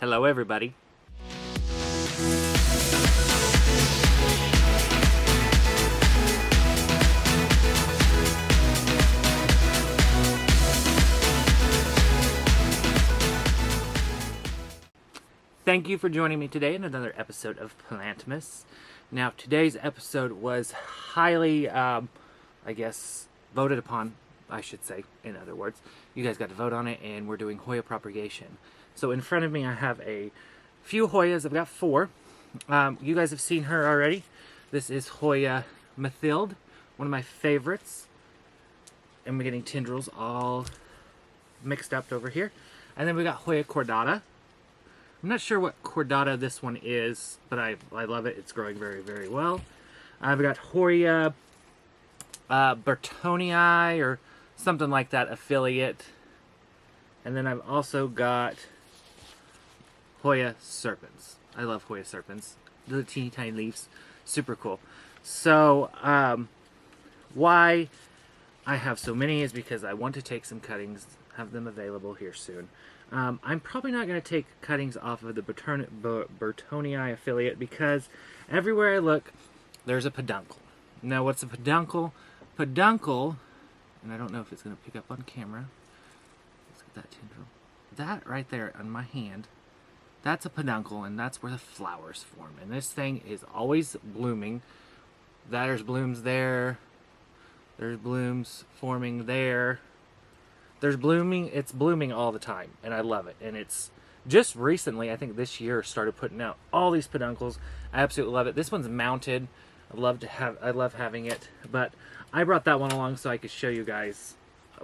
Hello everybody. Thank you for joining me today in another episode of Plantmas. Now today's episode was highly, voted upon, I should say, in other words. You guys got to vote on it, and we're doing HOYA Propagation. So in front of me I have a few Hoyas. I've got 4. You guys have seen her already. This is HOYA Mathilde, one of my favorites. And we're getting tendrils all mixed up over here. And then we got HOYA Cordata. I'm not sure what cordata this one is, but I love it. It's growing very, very well. I've got HOYA Bertonii or something like that affiliate. And then I've also got HOYA Serpens. I love HOYA Serpens. The teeny tiny leaves. Super cool. So, why I have so many is because I want to take some cuttings, have them available here soon. I'm probably not going to take cuttings off of the Bertonii affiliate because everywhere I look, there's a peduncle. Now, what's a peduncle? Peduncle, and I don't know if it's going to pick up on camera. Let's get that tendril. That right there on my hand, that's a peduncle, and that's where the flowers form. And this thing is always blooming. There's blooms there. There's blooms forming there. There's blooming, it's blooming all the time, and I love it. And it's just recently, I think this year, started putting out all these peduncles. I absolutely love it. This one's mounted. I love having it, but I brought that one along so I could show you guys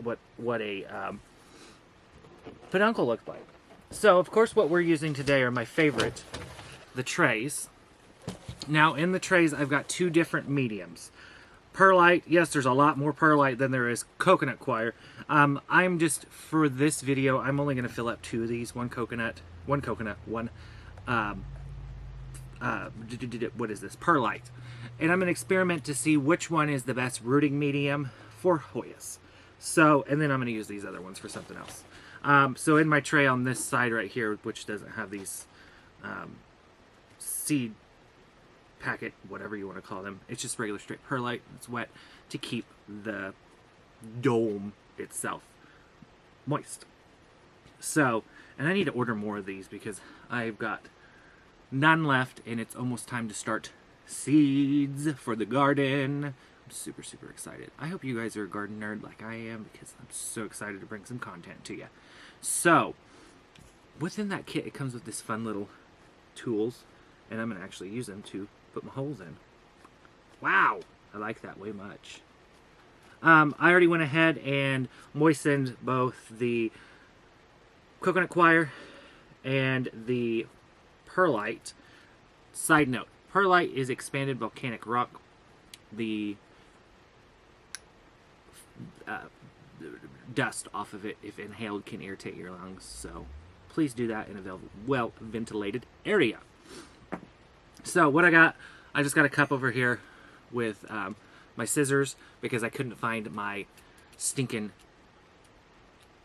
what a peduncle looks like. So, of course, what we're using today are my favorite, the trays. Now, in the trays, I've got 2 different mediums. Perlite, yes, there's a lot more perlite than there is coconut coir. I'm just, for this video, I'm only going to fill up 2 of these. One coconut, what is this? Perlite. And I'm going to experiment to see which one is the best rooting medium for Hoyas. So, and then I'm going to use these other ones for something else. So in my tray on this side right here, which doesn't have these seed packet, whatever you want to call them, it's just regular straight perlite. It's wet to keep the dome itself moist. So, and I need to order more of these because I've got none left, and it's almost time to start seeds for the garden. I'm super, super excited. I hope you guys are a garden nerd like I am, because I'm so excited to bring some content to you. So, within that kit, it comes with this fun little tools, and I'm going to actually use them to put my holes in. Wow! I like that way much. I already went ahead and moistened both the coconut coir and the perlite. Side note, perlite is expanded volcanic rock. The dust off of it, if inhaled, can irritate your lungs, so please do that in a well-ventilated area. So what I just got a cup over here with my scissors, because I couldn't find my stinking,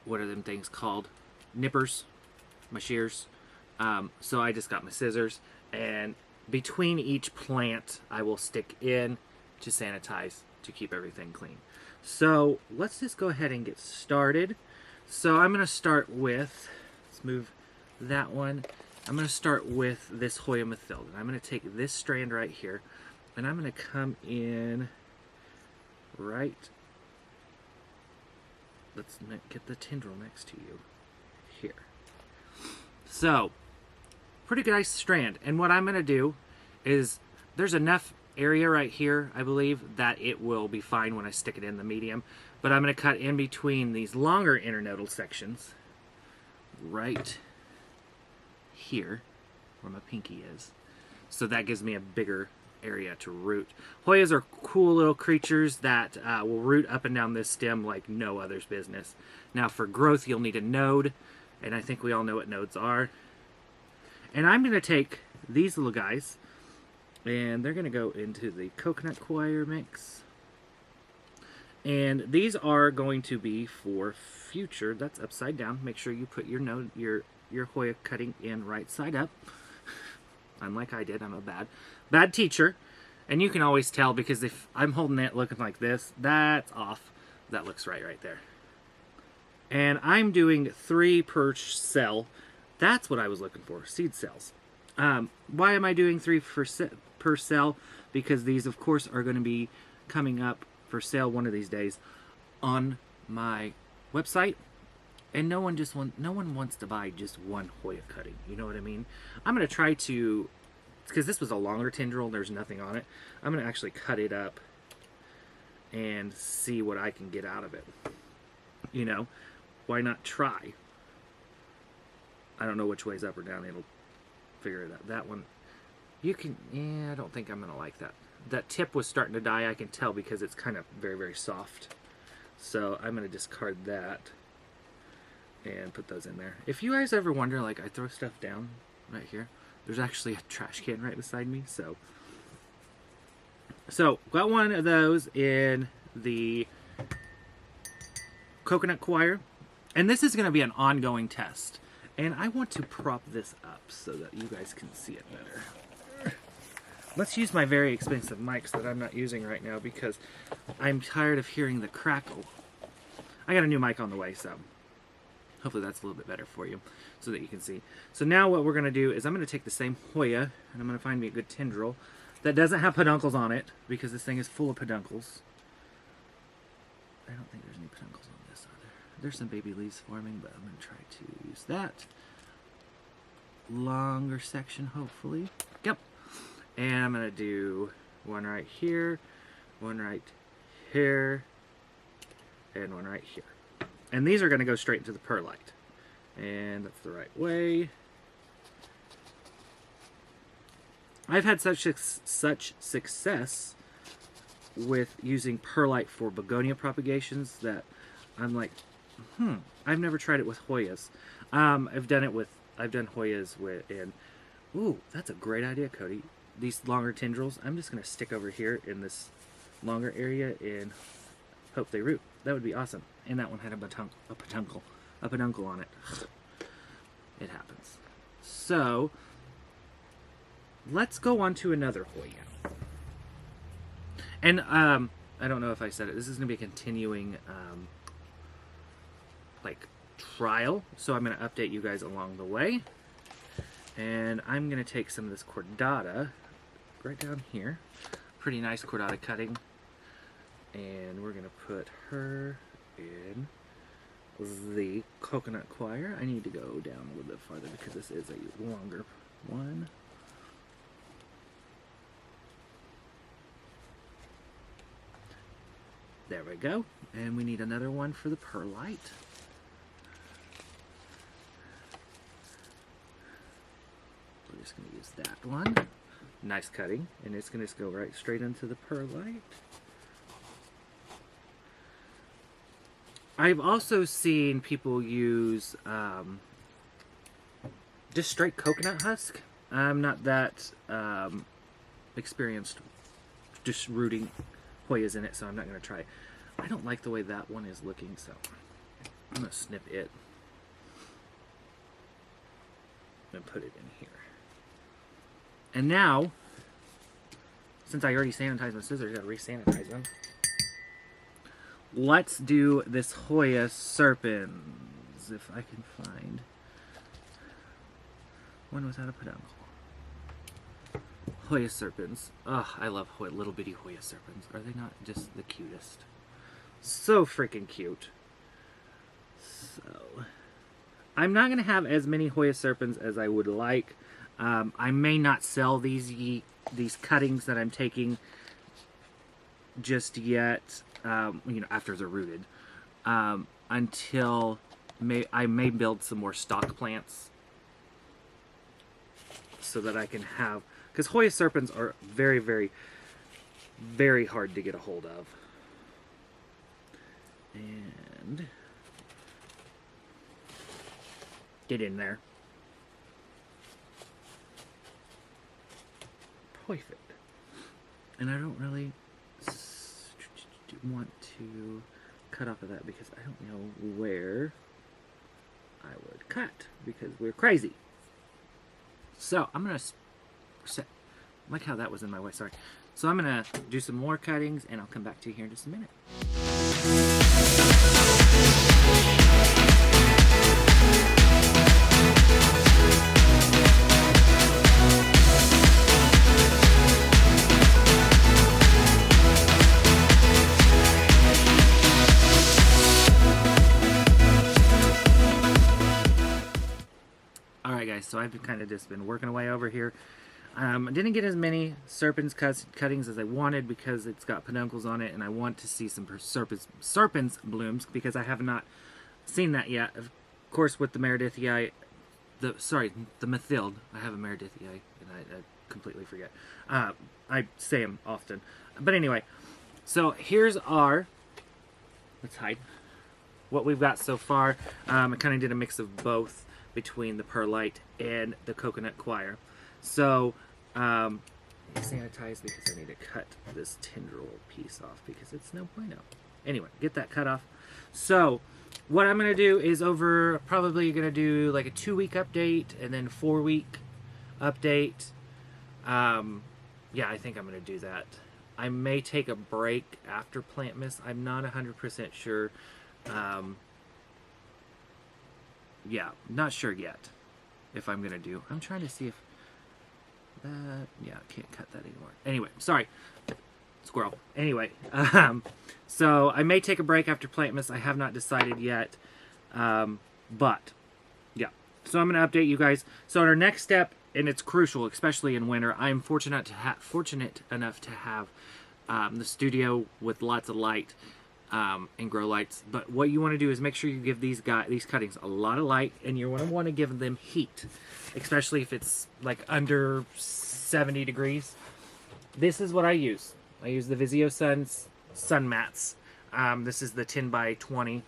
what are them things called? Nippers, my shears. So I just got my scissors, and between each plant I will stick in to sanitize to keep everything clean. So let's just go ahead and get started. So I'm going to start with, let's move that one. I'm going to start with this HOYA Mathilde. I'm going to take this strand right here, and I'm going to come in right, let's get the tendril next to you here. So, pretty good nice strand. And what I'm going to do is, there's enough area right here, I believe, that it will be fine when I stick it in the medium. But I'm going to cut in between these longer internodal sections right here where my pinky is. So that gives me a bigger area to root. Hoyas are cool little creatures that will root up and down this stem like no other's business. Now for growth, you'll need a node, and I think we all know what nodes are. And I'm going to take these little guys, and they're going to go into the coconut coir mix. And these are going to be for future, that's upside down. Make sure you put your node, your your Hoya cutting in right side up. Unlike I did, I'm a bad teacher. And you can always tell because if I'm holding it looking like this, that's off. That looks right there. And I'm doing 3 per cell. That's what I was looking for, seed cells. Why am I doing 3 per cell? Because these, of course, are going to be coming up for sale one of these days on my website. And no one wants to buy just one Hoya cutting. You know what I mean? I'm going to try to, because this was a longer tendril, there's nothing on it. I'm going to actually cut it up and see what I can get out of it. You know, why not try? I don't know which way's up or down. It'll figure it out. That one, you can, yeah, I don't think I'm going to like that. That tip was starting to die, I can tell, because it's kind of very, very soft. So I'm going to discard that and put those in there. If you guys ever wonder, like, I throw stuff down right here, there's actually a trash can right beside me. So got one of those in the coconut coir, and this is going to be an ongoing test. And I want to prop this up so that you guys can see it better. Let's use my very expensive mics that I'm not using right now because I'm tired of hearing the crackle. I got a new mic on the way, so hopefully that's a little bit better for you so that you can see. So now what we're going to do is I'm going to take the same Hoya and I'm going to find me a good tendril that doesn't have peduncles on it because this thing is full of peduncles. I don't think there's any peduncles on this either. There's some baby leaves forming, but I'm going to try to use that. Longer section, hopefully. Yep. And I'm going to do one right here, one right here, and one right here. And these are going to go straight into the perlite. And that's the right way. I've had such success with using perlite for begonia propagations that I'm like, I've never tried it with Hoyas. I've done Hoyas with, and ooh, that's a great idea, Cody. These longer tendrils, I'm just going to stick over here in this longer area and hope they root. That would be awesome. And that one had a peduncle on it. It happens. So let's go on to another Hoya. And I don't know if I said it. This is going to be a continuing like trial. So I'm going to update you guys along the way. And I'm going to take some of this cordata right down here. Pretty nice cordata cutting. And we're going to put her in the coconut coir. I need to go down a little bit farther because this is a longer one. There we go. And we need another one for the perlite. We're just going to use that one. Nice cutting. And it's going to just go right straight into the perlite. I've also seen people use just straight coconut husk. I'm not that experienced just rooting Hoyas in it, so I'm not going to try it. I don't like the way that one is looking, so I'm going to snip it and put it in here. And now, since I already sanitized my scissors, I got to re-sanitize them. Let's do this Hoya serpens, if I can find one without a peduncle. Hoya serpens. Ugh, I love little bitty Hoya serpens. Are they not just the cutest? So freaking cute. So, I'm not going to have as many Hoya serpens as I would like. I may not sell these cuttings that I'm taking just yet. After they're rooted, until I may build some more stock plants so that I can have, because Hoya serpens are very, very, very hard to get a hold of. And get in there. Perfect. And I don't really want to cut off of that because I don't know where I would cut because we're crazy. So I'm gonna like how that was in my way. Sorry. So I'm gonna do some more cuttings, and I'll come back to you here in just a minute. Alright guys, so I've kind of just been working away over here. I didn't get as many serpents cuttings as I wanted because it's got peduncles on it, and I want to see some serpents blooms because I have not seen that yet. Of course, with the Meredithii, the Methild. I have a Meredithii, and I completely forget. I say them often. But anyway, so here's our, let's hide, what we've got so far. I kind of did a mix of both between the perlite and the coconut coir. So, sanitize because I need to cut this tendril piece off because it's no bueno. Anyway, get that cut off. So, what I'm going to do is probably going to do like a 2-week update and then 4-week update. Yeah, I think I'm going to do that. I may take a break after Plantmas. I'm not 100% sure. Yeah, not sure yet if I'm going to do. I'm trying to see if that, yeah, I can't cut that anymore. Anyway, sorry, squirrel. Anyway, so I may take a break after Plantmas. I have not decided yet, but yeah. So I'm going to update you guys. So our next step, and it's crucial, especially in winter. I am fortunate enough to have the studio with lots of light and grow lights. But what you want to do is make sure you give these cuttings a lot of light, and you want to give them heat, especially if it's like under 70 degrees. This is what I use. I use the Vizio sun mats. This is the 10 by 20,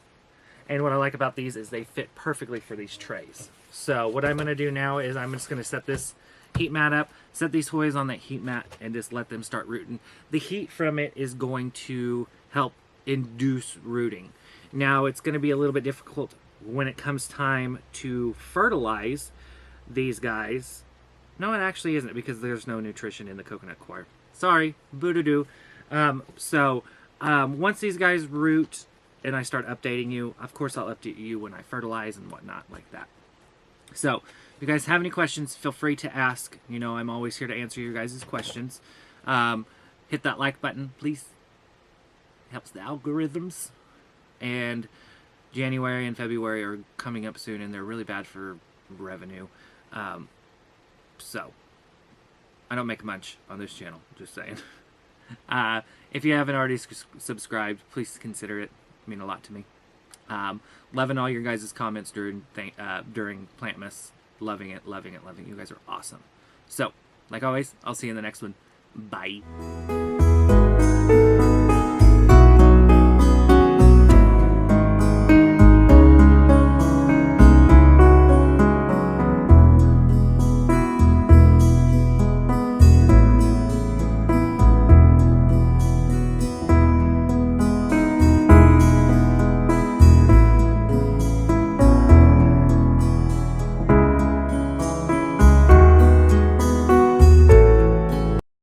and what I like about these is they fit perfectly for these trays. So what I'm going to do now is I'm just going to set this heat mat up, set these hoyas on that heat mat, and just let them start rooting. The heat from it is going to help induce rooting. Now it's going to be a little bit difficult when it comes time to fertilize these guys. No, it actually isn't, because there's no nutrition in the coconut coir. Sorry, boo-doo-doo. Once these guys root and I start updating you, of course I'll update you when I fertilize and whatnot like that. So, if you guys have any questions, feel free to ask. You know, I'm always here to answer your guys' questions. Hit that like button, please. It helps the algorithms. And January and February are coming up soon, and they're really bad for revenue. So, I don't make much on this channel, just saying. If you haven't already subscribed, please consider it. It means a lot to me. Loving all your guys' comments during Plantmas. Loving it, loving it, loving it. You guys are awesome. So, like always, I'll see you in the next one. Bye.